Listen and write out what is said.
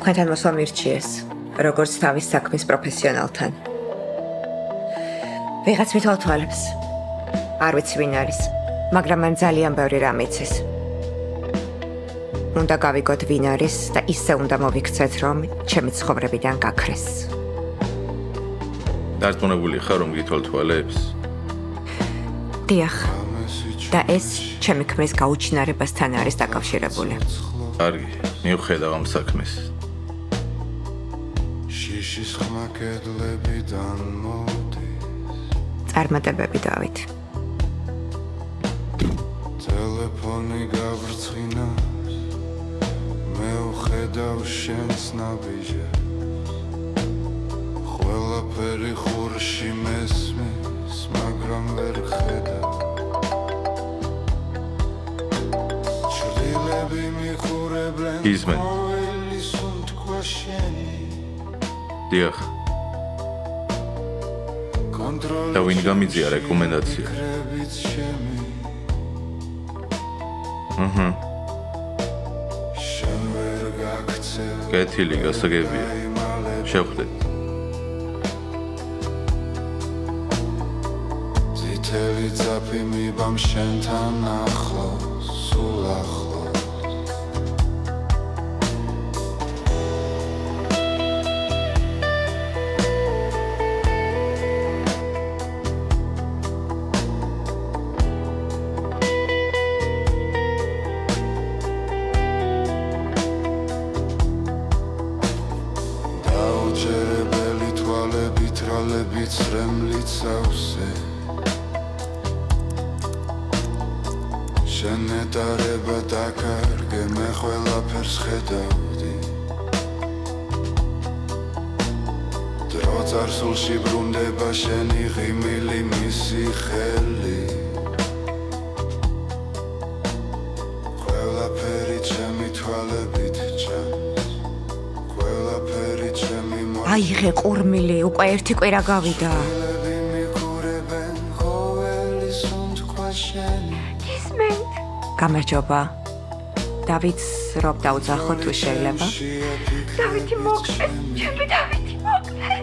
თქვენთან მოსვლა მირჩიეს, როგორც თავის საქმის პროფესიონალთან. ვიღაც მithვალთვალებს. არ ვიცი ვინ არის, მაგრამ მან ძალიან ბევრი რამ იცის. უნდა გავიგოთ ვინ არის და ისე უნდა მოვიქცეთ, რომ ჩემი ცხოვრებიდან გაქრეს. დარწმუნებული ხარ, რომ გითვალთვალებს? დიახ. და ეს ჩემი ქმრის გაუჩინარებასთან არის დაკავშირებული. კარგი, მივხედავ ამ საქმეს. შიშის ხმა კედლებიდან მოდის. წარმატებები, დავით. ტელეფონი გავრცინავს, მე ვხედავ შენს ნაბიჯებს. ყველაფერი ხურში მესმის, მაგრამ ვერ ხედავ. იზმენ. დიახ. და ვინ გამიძია რეკომენდაცია? კეთილი, გასაგებია. შევხვდეთ. წითელი ძაფი მიბამ შენთან ახლოს, სულ ახლოს. ტრალებით რემლით სავსე შენ ნეტარება დაკარგე მე ყველაფერს ხედავდი დრო წარსულში ბრუნდება შენი ღიმილი მისი ხელი ყველაფერი ჩემი თვალებით ჩანს ყველაფერი ჩემი აიღე ყურმილი, უკვე ერთი კვირა გავიდა. იზმენ. გამარჯობა. დავითს რომ დაუძახო თუ შეიძლება? დავითი მოკლე, ჩემი დავითი მოკლე.